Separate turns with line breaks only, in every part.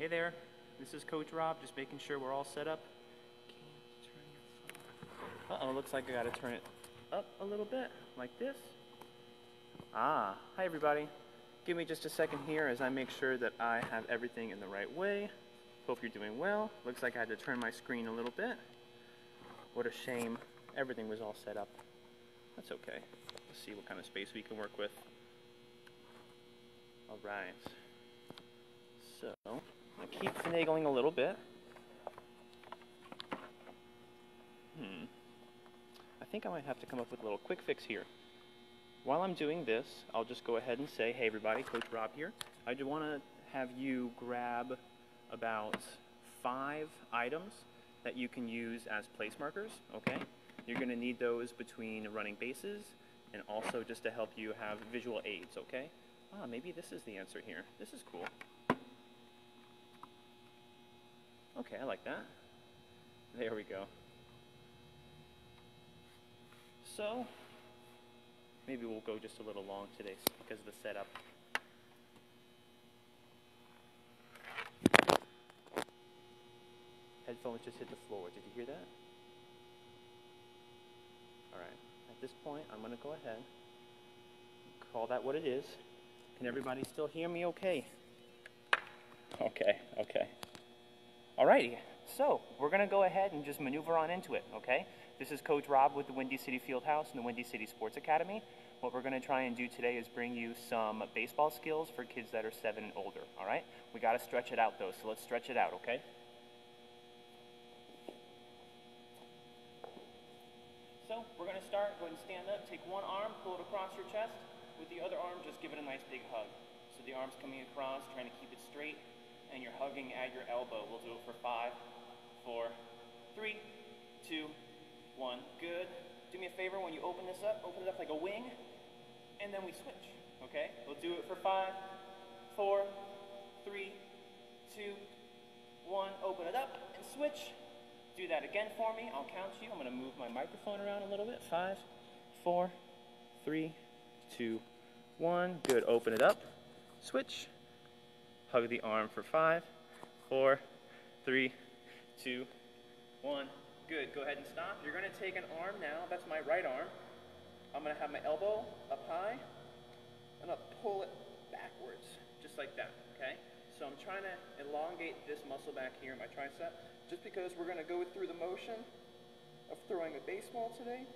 Hey there, this is Coach Rob, just making sure we're all set up. Uh-oh, looks like I gotta turn it up a little bit, like this. Hi everybody. Give me just a second here as I make sure that I have everything in the right way. Hope you're doing well. Looks like I had to turn my screen a little bit. What a shame. Everything was all set up. That's okay. Let's see what kind of space we can work with. Alright. So, I'm going to keep finagling a little bit. I think I might have to come up with a little quick fix here. While I'm doing this, I'll just go ahead and say, hey everybody, Coach Rob here. I just want to have you grab about 5 items that you can use as place markers, okay? You're going to need those between running bases and also just to help you have visual aids, okay? Maybe this is the answer here. This is cool. Okay, I like that. There we go. So, maybe we'll go just a little long today because of the setup. Headphones just hit the floor. Did you hear that? Alright, at this point, I'm going to go ahead and call that what it is. Can everybody still hear me okay? Okay. Alrighty, so we're going to go ahead and just maneuver on into it, okay? This is Coach Rob with the Windy City Fieldhouse and the Windy City Sports Academy. What we're going to try and do today is bring you some baseball skills for kids that are 7 and older, alright? We got to stretch it out though, so let's stretch it out, okay? So we're going to start, go ahead and stand up, take one arm, pull it across your chest. With the other arm, just give it a nice big hug. So the arm's coming across, trying to keep it straight, and you're hugging at your elbow. We'll do it for 5, 4, 3, 2, 1. Good. Do me a favor when you open this up, open it up like a wing, and then we switch, okay? We'll do it for 5, 4, 3, 2, 1. Open it up and switch. Do that again for me. I'll count you. I'm going to move my microphone around a little bit. 5, 4, 3, 2, 1. Good. Open it up. Switch. Hug the arm for 5, 4, 3, 2, 1. Good. Go ahead and stop. You're going to take an arm now. That's my right arm. I'm going to have my elbow up high. I'm going to pull it backwards, just like that, okay? So I'm trying to elongate this muscle back here in my tricep, just because we're going to go through the motion of throwing a baseball today.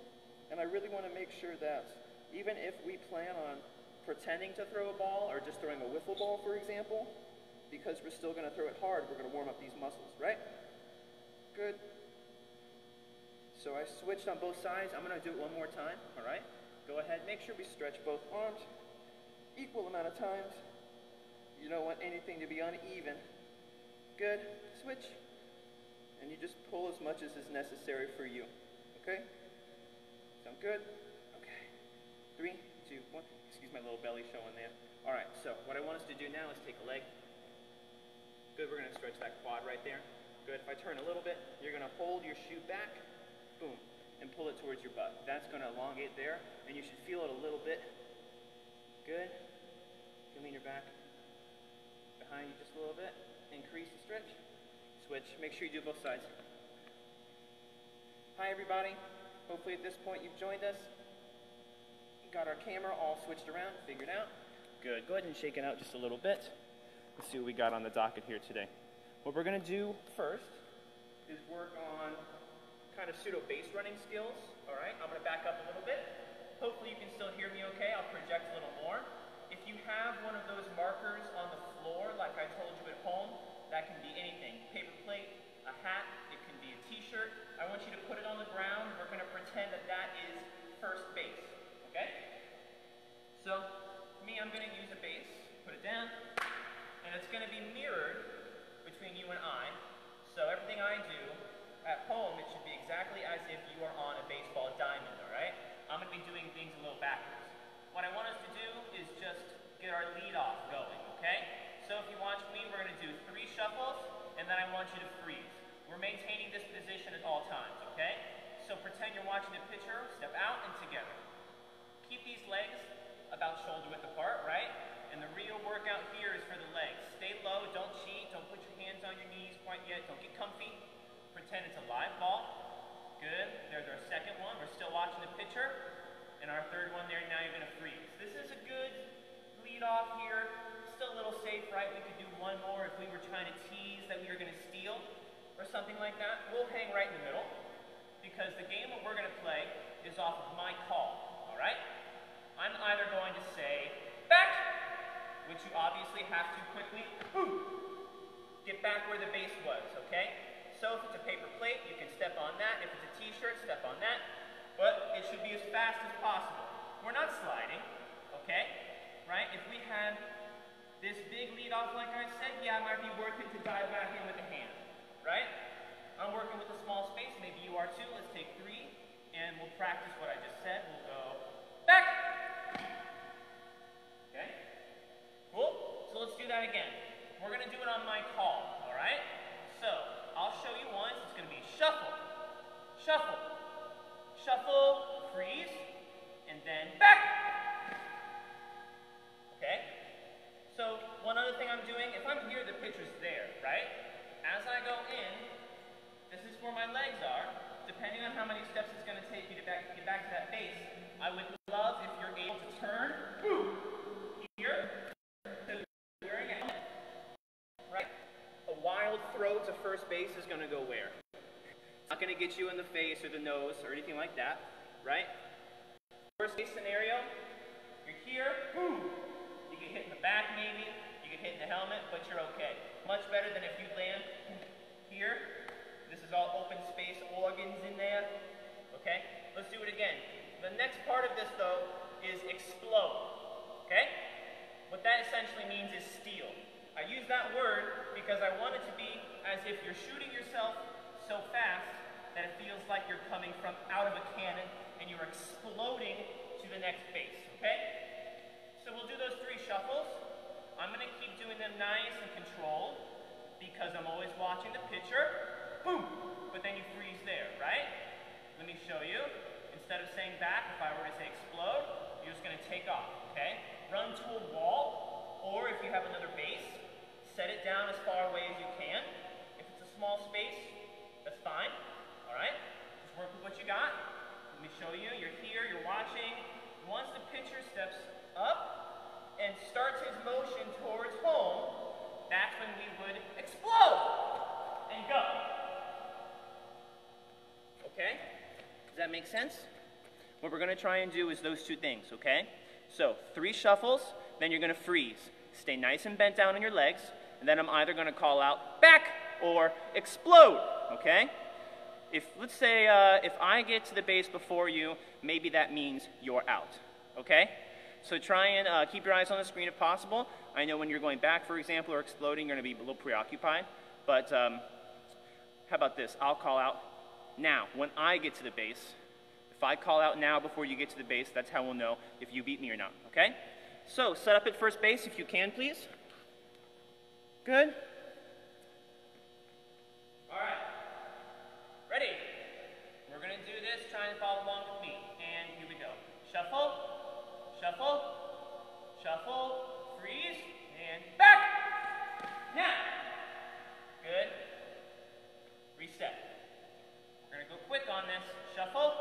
And I really want to make sure that even if we plan on pretending to throw a ball or just throwing a wiffle ball, for example, because we're still going to throw it hard, we're going to warm up these muscles, right? Good. So I switched on both sides. I'm going to do it one more time, all right? Go ahead. Make sure we stretch both arms equal amount of times. You don't want anything to be uneven. Good. Switch. And you just pull as much as is necessary for you, okay? Sound good? Okay. 3, 2, 1. Excuse my little belly showing there. All right, so what I want us to do now is take a leg. Good, we're going to stretch that quad right there. Good, if I turn a little bit, you're going to hold your shoe back, boom, and pull it towards your butt. That's going to elongate there, and you should feel it a little bit. Good. You lean your back behind you just a little bit. Increase the stretch. Switch. Make sure you do both sides. Hi, everybody. Hopefully at this point you've joined us. Got our camera all switched around, figured out. Good. Go ahead and shake it out just a little bit. Let's see what we got on the docket here today. What we're going to do first is work on kind of pseudo base running skills. All right, I'm going to back up a little bit. Hopefully you can still hear me okay. I'll project a little more. If you have one of those markers on the floor, like I told you at home, that can be anything. Paper plate, a hat, it can be a t-shirt. I want you to put it on the ground. We're going to pretend that that is first base. Okay? So, me, I'm going to use a base. Put it down. And it's going to be mirrored between you and I. So everything I do at home, it should be exactly as if you are on a baseball diamond, all right? I'm going to be doing things a little backwards. What I want us to do is just get our lead off going, okay? So if you watch me, we're going to do 3 shuffles, and then I want you to freeze. We're maintaining this position at all times, okay? So pretend you're watching the pitcher, step out and together. Keep these legs about shoulder width apart, right? And the real workout here is for the legs. Stay low, don't cheat, don't put your quite yet. Don't get comfy. Pretend it's a live ball. Good. There's our second one. We're still watching the pitcher. And our third one there, now you're going to freeze. This is a good lead off here. Still a little safe, right? We could do one more if we were trying to tease that we were going to steal or something like that. We'll hang right in the middle because the game that we're going to play is off of my call, all right? I'm either going to say, back, which you obviously have to quickly get back where the base was, okay? So if it's a paper plate, you can step on that. If it's a t-shirt, step on that. But it should be as fast as possible. We're not sliding, okay? Right? If we had this big lead off like I said, yeah, it might be worth it to dive back in with the hand, right? I'm working with a small space, maybe you are too. Let's take 3, and we'll practice what I just said. We'll go back. Okay? Cool? So let's do that again. We're gonna do it on my call, all right? So, I'll show you once. It's gonna be shuffle, shuffle, shuffle, freeze, and then back. Okay? So, one other thing I'm doing, if I'm here, the pitcher's there, right? As I go in, this is where my legs are. Depending on how many steps it's going to take me to get back to that base, I would love if you're able to turn here to wearing a helmet, right? A wild throw to first base is going to go where? It's not going to get you in the face or the nose or anything like that, right? Worst case scenario, you're here, you get hit in the back maybe, you get hit in the helmet, but you're okay. Much better than if you land here. This is all open space, organs in there, okay? Let's do it again. The next part of this though is explode, okay? What that essentially means is steal. I use that word because I want it to be as if you're shooting yourself so fast that it feels like you're coming from out of a cannon and you're exploding to the next base, okay? So we'll do those 3 shuffles. I'm gonna keep doing them nice and controlled because I'm always watching the pitcher. Boom! But then you freeze there, right? Let me show you. Instead of saying back, if I were to say explode, you're just gonna take off, okay? Run to a wall, or if you have another base, set it down as far away as you can. If it's a small space, that's fine, all right? Just work with what you got. Let me show you. You're here, you're watching. Once the pitcher steps up and starts his motion towards home, that's when we would explode and go. Okay? Does that make sense? What we're going to try and do is those 2 things, okay? So, 3 shuffles, then you're going to freeze. Stay nice and bent down on your legs, and then I'm either going to call out back or explode, okay? Let's say if I get to the base before you, maybe that means you're out, okay? So try and keep your eyes on the screen if possible. I know when you're going back, for example, or exploding, you're going to be a little preoccupied. But how about this? I'll call out now. When I get to the base, if I call out now before you get to the base, that's how we'll know if you beat me or not, okay? So set up at first base if you can, please. Good. All right. Ready? We're going to do this. Try and follow along with me. And here we go. Shuffle, shuffle, shuffle, freeze, and back. Now. Good. Reset. We're going to go quick on this. Shuffle,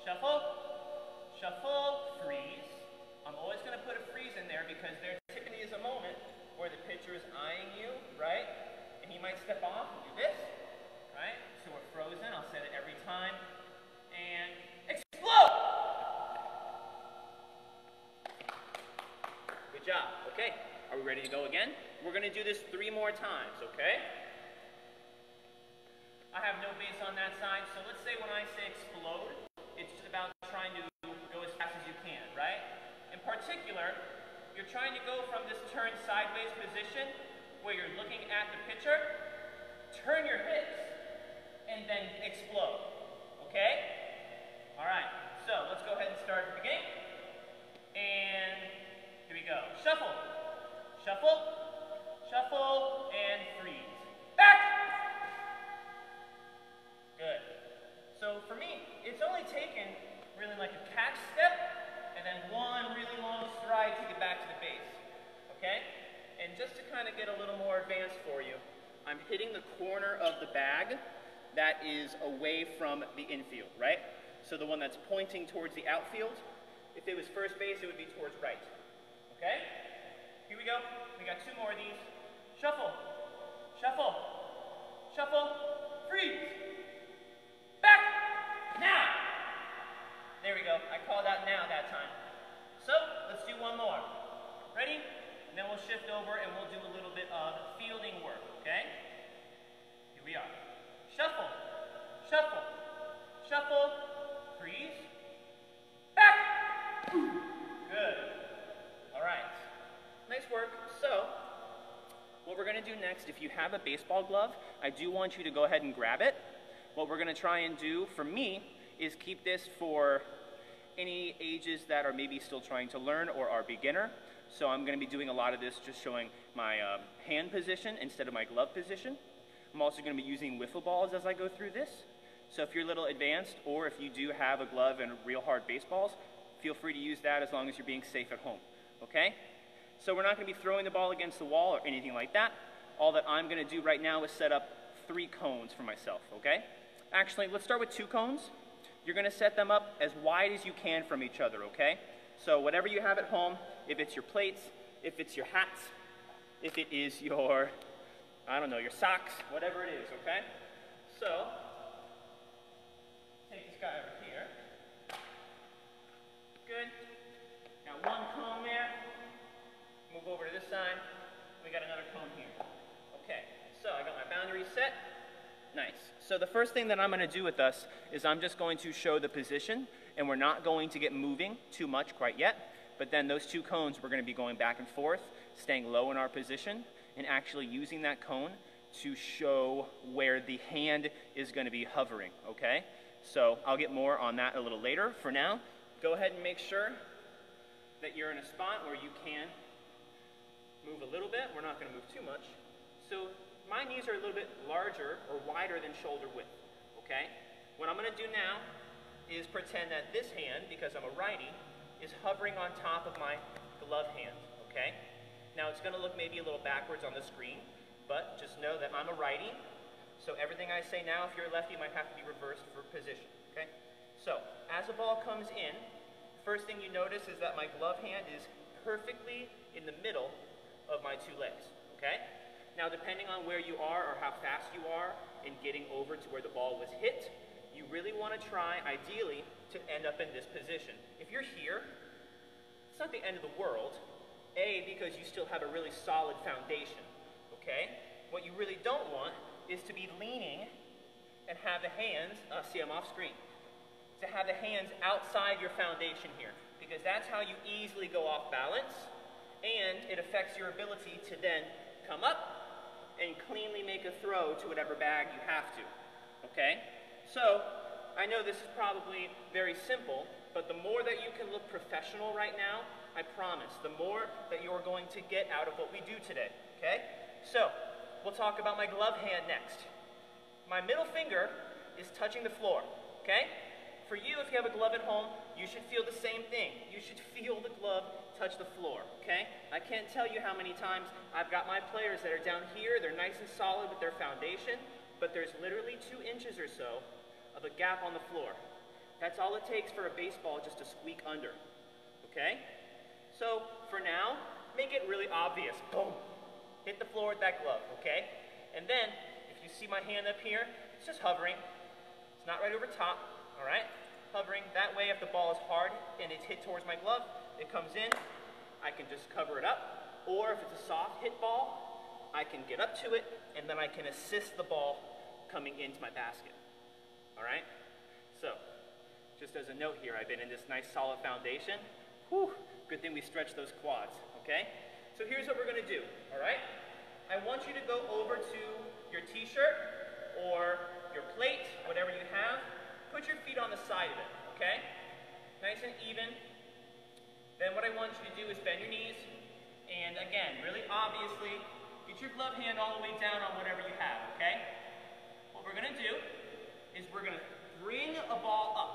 shuffle, shuffle, freeze. I'm always going to put a freeze in there because there typically is a moment where the pitcher is eyeing you, right? And he might step off and do this, right? So we're frozen. I'll set it every time. And explode! Good job. Okay. Are we ready to go again? We're going to do this 3 more times, okay? I have no base on that side, so let's say when I say explode, it's just about trying to go as fast as you can, right? In particular, you're trying to go from this turn sideways position where you're looking at the pitcher, turn your hips, and then explode, okay? All right, so let's go ahead and start at the beginning. And here we go. Shuffle, shuffle, shuffle, and freeze. Back! Good. So for me, it's only taken really like a catch step and then 1 really long stride to get back to the base. Okay? And just to kind of get a little more advanced for you, I'm hitting the corner of the bag that is away from the infield, right? So the one that's pointing towards the outfield. If it was first base, it would be towards right. Okay? Here we go. We got 2 more of these. Shuffle. Shuffle. Shuffle. Freeze. Back. Now. There we go. I called out now that time. So, let's do one more. Ready? And then we'll shift over and we'll do a little bit of fielding work, okay? Here we are. Shuffle. Shuffle. Shuffle. Freeze. Back. Good. All right. Nice work. So, what we're going to do next, if you have a baseball glove, I do want you to go ahead and grab it. What we're going to try and do, for me, is keep this for any ages that are maybe still trying to learn or are beginner. So I'm going to be doing a lot of this just showing my hand position instead of my glove position. I'm also going to be using wiffle balls as I go through this. So if you're a little advanced, or if you do have a glove and real hard baseballs, feel free to use that as long as you're being safe at home, okay? So we're not going to be throwing the ball against the wall or anything like that. All that I'm going to do right now is set up 3 cones for myself, okay? Actually, let's start with 2 cones. You're going to set them up as wide as you can from each other, okay? So whatever you have at home, if it's your plates, if it's your hats, if it is your, I don't know, your socks, whatever it is, okay? So, take this guy over here. Good. Now 1 cone there. Move over to this side. We got another cone here. Okay, so I got my boundary set. Nice. So the first thing that I'm going to do with us is I'm just going to show the position, and we're not going to get moving too much quite yet, but then those 2 cones, we're going to be going back and forth, staying low in our position, and actually using that cone to show where the hand is going to be hovering, okay? So I'll get more on that a little later. For now, go ahead and make sure that you're in a spot where you can move a little bit. We're not going to move too much. So my knees are a little bit larger or wider than shoulder width, okay? What I'm going to do now is pretend that this hand, because I'm a righty, is hovering on top of my glove hand, okay? Now it's going to look maybe a little backwards on the screen, but just know that I'm a righty, so everything I say now, if you're a lefty, might have to be reversed for position, okay? So, as a ball comes in, first thing you notice is that my glove hand is perfectly in the middle of my 2 legs, okay? Now, depending on where you are or how fast you are in getting over to where the ball was hit, you really want to try, ideally, to end up in this position. If you're here, it's not the end of the world. A, because you still have a really solid foundation, okay? What you really don't want is to be leaning and have the hands, see I'm off screen, to have the hands outside your foundation here, because that's how you easily go off balance, and it affects your ability to then come up and cleanly make a throw to whatever bag you have to, okay? So, I know this is probably very simple, but the more that you can look professional right now, I promise, the more that you're going to get out of what we do today, okay? So, we'll talk about my glove hand next. My middle finger is touching the floor, okay? For you, if you have a glove at home, you should feel the same thing. You should feel the glove touch the floor, okay? I can't tell you how many times I've got my players that are down here, they're nice and solid with their foundation, but there's literally 2 inches or so of a gap on the floor. That's all it takes for a baseball just to squeak under, okay? So, for now, make it really obvious. Boom! Hit the floor with that glove, okay? And then, if you see my hand up here, it's just hovering. It's not right over top, all right? Hovering. That way, if the ball is hard and it's hit towards my glove, it comes in, I can just cover it up. Or if it's a soft hit ball, I can get up to it, and then I can assist the ball coming into my basket. All right? So, just as a note here, I've been in this nice solid foundation. Whew, good thing we stretched those quads, okay? So here's what we're gonna do, all right? I want you to go over to your t-shirt or your plate, whatever you have. Put your feet on the side of it, okay? Nice and even. Then what I want you to do is bend your knees, and again, really obviously, get your glove hand all the way down on whatever you have, okay? What we're gonna do is we're gonna bring a ball up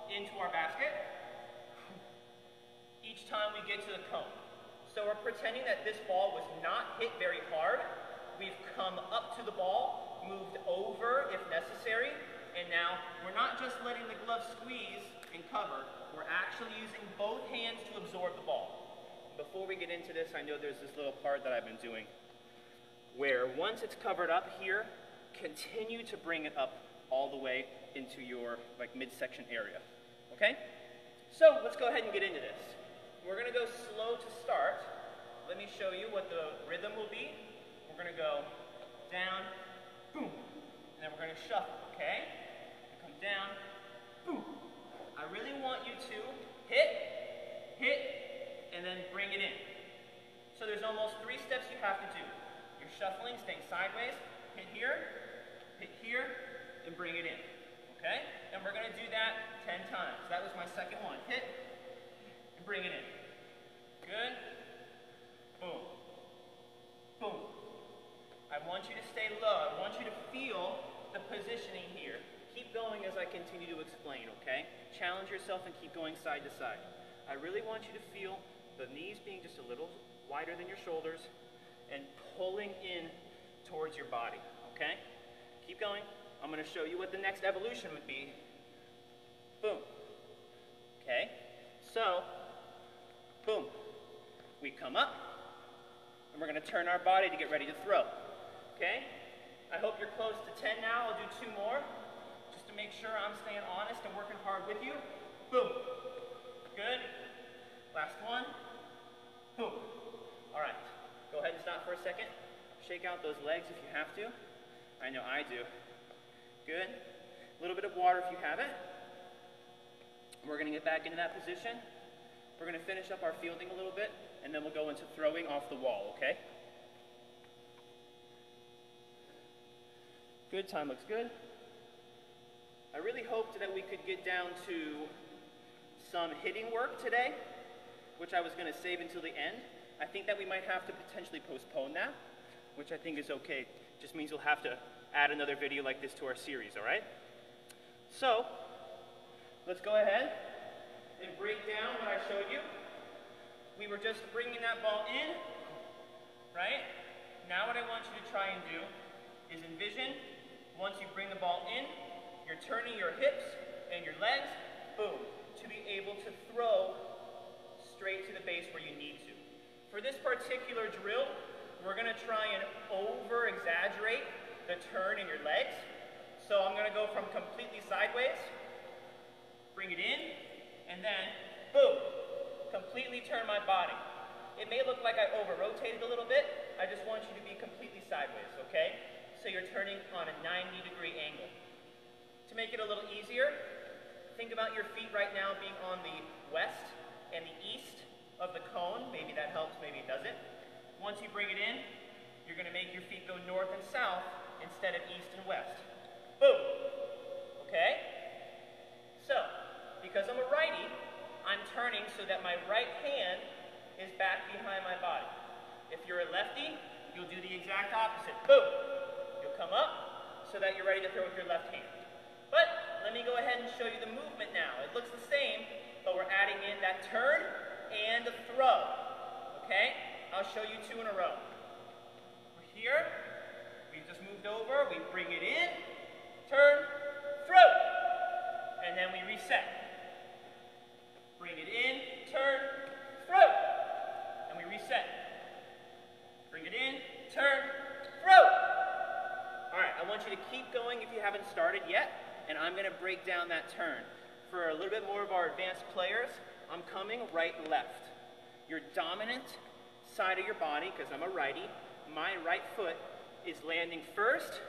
into our basket each time we get to the cone. So we're pretending that this ball was not hit very hard, we've come up to the ball, moved over if necessary, and now we're not just letting the glove squeeze and cover, we're actually using both hands to absorb the ball. Before we get into this, I know there's this little part that I've been doing where once it's covered up here, continue to bring it up all the way into your midsection area, okay? So let's go ahead and get into this. We're gonna go slow to start. Let me show you what the rhythm will be. We're gonna go down, boom, and then we're gonna shuffle, okay? And come down, boom. I really want you to hit, and then bring it in. So there's almost 3 steps you have to do. You're shuffling, staying sideways, hit here, and bring it in, okay? And we're gonna do that 10 times. That was my second one. Hit, and bring it in. Good. Boom. Boom. I want you to stay low. I want you to feel the positioning here. Keep going as I continue to explain, okay? Challenge yourself and keep going side to side. I really want you to feel the knees being just a little wider than your shoulders and pulling in towards your body, okay? Keep going. I'm going to show you what the next evolution would be. Boom. Okay? So, boom. We come up, and we're going to turn our body to get ready to throw. Okay? I hope you're close to 10 now. I'll do 2 more, just to make sure I'm staying honest and working hard with you. Boom. Good. Last one. Boom. All right. Go ahead and stop for a second. Shake out those legs if you have to. I know I do. Good. A little bit of water if you have it. We're going to get back into that position. We're going to finish up our fielding a little bit, and then we'll go into throwing off the wall, okay? Good, time looks good. I really hoped that we could get down to some hitting work today, which I was going to save until the end. I think that we might have to potentially postpone that, which I think is okay. Just means we'll have to add another video like this to our series, all right? So, let's go ahead and break down what I showed you. We were just bringing that ball in, right? Now what I want you to try and do is envision, once you bring the ball in, you're turning your hips and your legs, boom, to be able to throw straight to the base where you need to. For this particular drill, we're going to try and over-exaggerate the turn in your legs. So I'm going to go from completely sideways, bring it in, and then, boom, completely turn my body. It may look like I over-rotated a little bit. I just want you to be completely sideways, okay? So you're turning on a 90-degree angle. To make it a little easier, think about your feet right now being on the west and the east of the cone. Maybe that helps, maybe it doesn't. Once you bring it in, you're going to make your feet go north and south instead of east and west. Boom. Okay? So, because I'm a righty, I'm turning so that my right hand is back behind my body. If you're a lefty, you'll do the exact opposite. Boom. You'll come up so that you're ready to throw with your left hand. But let me go ahead and show you the movement now. It looks the same, but we're adding in that turn and a throw. Okay? I'll show you 2 in a row. We're here. We've just moved over. We bring it in. Turn. Throw. And then we reset. Bring it in. Turn. Throw. And we reset. Bring it in. Turn. Throw. All right. I want you to keep going if you haven't started yet. And I'm going to break down that turn. For a little bit more of our advanced players, I'm coming right and left. Your dominant side of your body, because I'm a righty, my right foot is landing first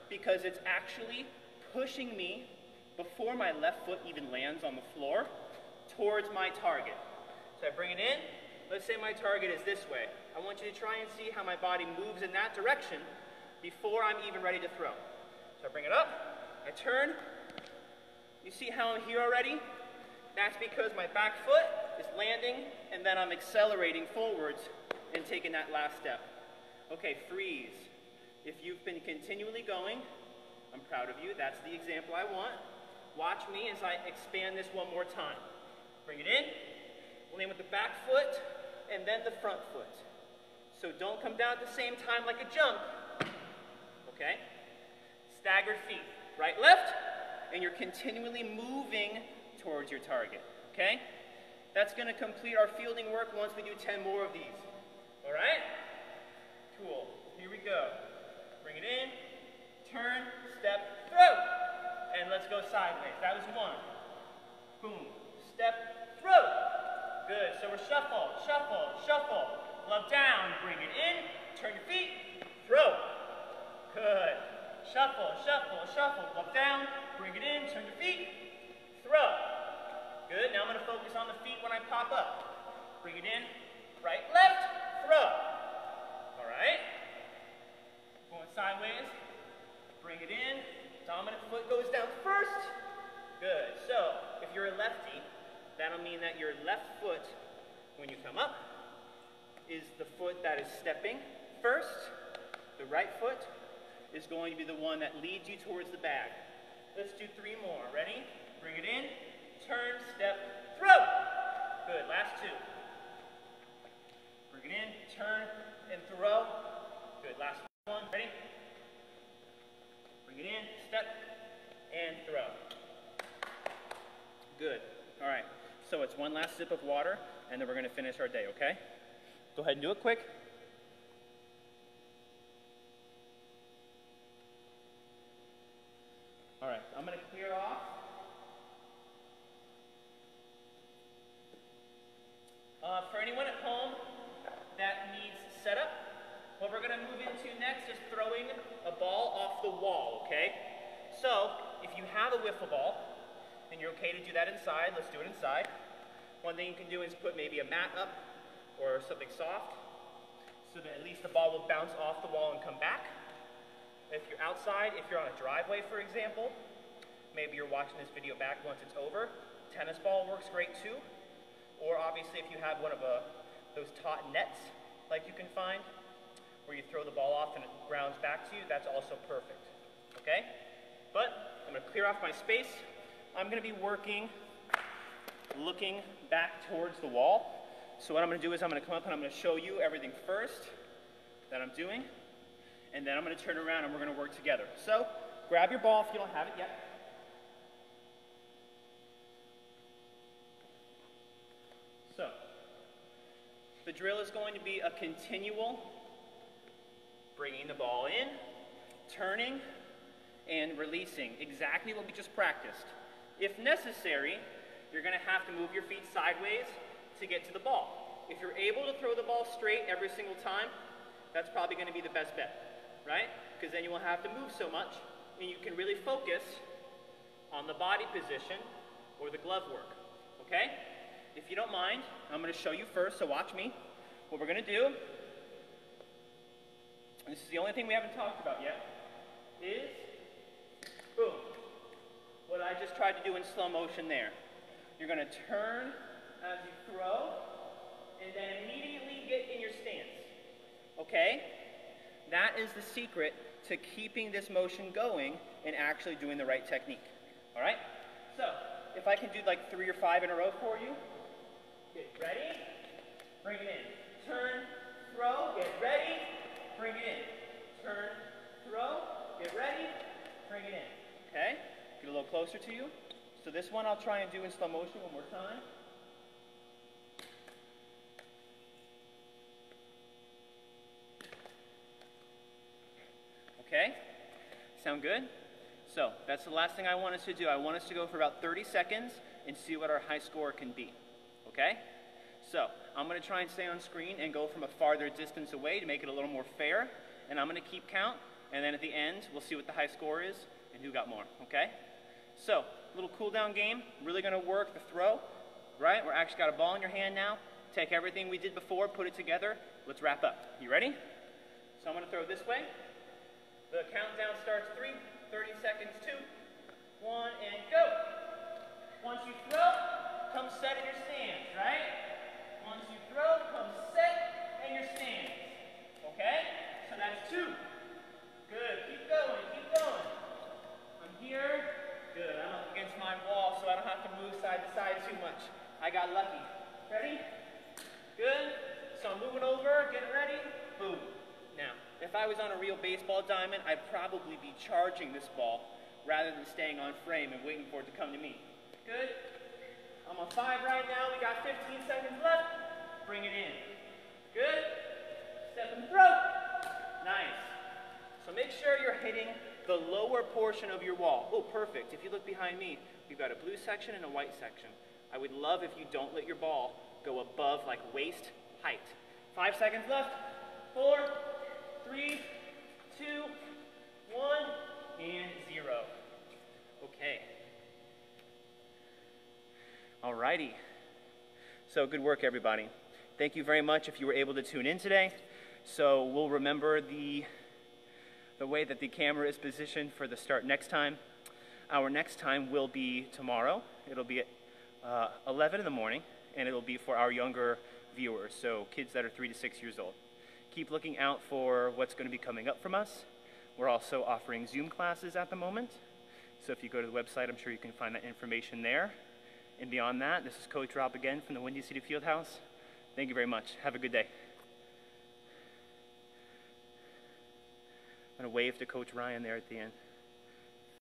because it's actually pushing me before my left foot even lands on the floor towards my target. So I bring it in. Let's say my target is this way. I want you to try and see how my body moves in that direction before I'm even ready to throw. So I bring it up, I turn. You see how I'm here already? That's because my back foot is landing, and then I'm accelerating forwards and taking that last step. Okay, freeze. If you've been continually going, I'm proud of you. That's the example I want. Watch me as I expand this one more time. Bring it in, land with the back foot, and then the front foot. So don't come down at the same time like a jump. okay? Staggered feet, right, left, and you're continually moving towards your target, okay? That's gonna complete our fielding work once we do 10 more of these, all right? Cool, here we go. Bring it in, turn, step, throw, and let's go sideways. That was one. Boom, step, throw. Good, so we're shuffle, shuffle, shuffle. Glove down, bring it in, turn your feet, throw. Good. Shuffle, shuffle, shuffle. Glove down, bring it in, turn your feet, throw. Good, now I'm gonna focus on the feet when I pop up. Bring it in, right, left, throw. All right. Going sideways, bring it in. Dominant foot goes down first. Good, so if you're a lefty, that'll mean that your left foot, when you come up, is the foot that is stepping first. The right foot is going to be the one that leads you towards the bag. Let's do 3 more. Ready? Bring it in, turn, step, throw. Good, last 2. Bring it in, turn, and throw. Good, last one. Ready? Bring it in, step, and throw. Good. All right, so it's one last sip of water, and then we're going to finish our day, okay? Go ahead and do it quick. All right, I'm going to clear off. For anyone at home that needs setup, what we're going to move into next is throwing a ball off the wall, okay? So, if you have a wiffle ball, and you're okay to do that inside, let's do it inside. One thing you can do is put maybe a mat up or something soft so that at least the ball will bounce off the wall and come back. If you're outside, if you're on a driveway, for example, maybe you're watching this video back once it's over, tennis ball works great too. Or obviously if you have one of those taut nets like you can find, where you throw the ball off and it grounds back to you, that's also perfect, okay? But I'm gonna clear off my space. I'm gonna be working, looking back towards the wall. So what I'm gonna do is I'm gonna come up and I'm gonna show you everything first that I'm doing, and then I'm gonna turn around and we're gonna work together. So grab your ball if you don't have it yet. So the drill is going to be a continual bringing the ball in, turning, and releasing. Exactly what we just practiced. If necessary, you're going to have to move your feet sideways to get to the ball. If you're able to throw the ball straight every single time, that's probably going to be the best bet, right? Because then you won't have to move so much, and you can really focus on the body position or the glove work, okay? If you don't mind, I'm going to show you first, so watch me. What we're going to do, and this is the only thing we haven't talked about yet, is, boom, what I just tried to do in slow motion there. You're going to turn as you throw, and then immediately get in your stance, okay? That is the secret to keeping this motion going and actually doing the right technique, all right? So, if I can do like 3 or 5 in a row for you, get ready, bring it in, turn, throw, get ready, bring it in, turn, throw, get ready, bring it in, okay? Get a little closer to you. So this one I'll try and do in slow motion one more time. Okay, sound good? So that's the last thing I want us to do. I want us to go for about 30 seconds and see what our high score can be, okay? So I'm going to try and stay on screen and go from a farther distance away to make it a little more fair, and I'm going to keep count, and then at the end we'll see what the high score is and who got more, okay? So, little cool down game, really going to work the throw, right? We're actually got a ball in your hand now. Take everything we did before, put it together. Let's wrap up. You ready? So I'm going to throw this way. The countdown starts 3, 30 seconds, 2, 1, and go. Once you throw, come set in your stance, right? Once you throw, come set in your stance. Okay? So that's 2. Good. Keep going, keep going. I'm here. Good. I'm up against my wall, so I don't have to move side to side too much. I got lucky. Ready? Good. So I'm moving over, getting ready. Boom. Now, if I was was on a real baseball diamond, I'd probably be charging this ball rather than staying on frame and waiting for it to come to me. Good. I'm on 5 right now. We got 15 seconds left. Bring it in. Good. Step and throw. Nice. So make sure you're hitting the lower portion of your wall. Oh, perfect. If you look behind me, we've got a blue section and a white section. I would love if you don't let your ball go above like waist height. 5 seconds left. 4, 3, 2, 1, and 0. Okay. Alrighty. So good work, everybody. Thank you very much if you were able to tune in today. So we'll remember the way that the camera is positioned for the start next time. Our next time will be tomorrow. It'll be at 11 in the morning, and it'll be for our younger viewers, so kids that are 3 to 6 years old. Keep looking out for what's going to be coming up from us. We're also offering Zoom classes at the moment, so if you go to the website, I'm sure you can find that information there. And beyond that, this is Coach Rob again from the Windy City Fieldhouse. Thank you very much. Have a good day. I'm going to wave to Coach Ryan there at the end.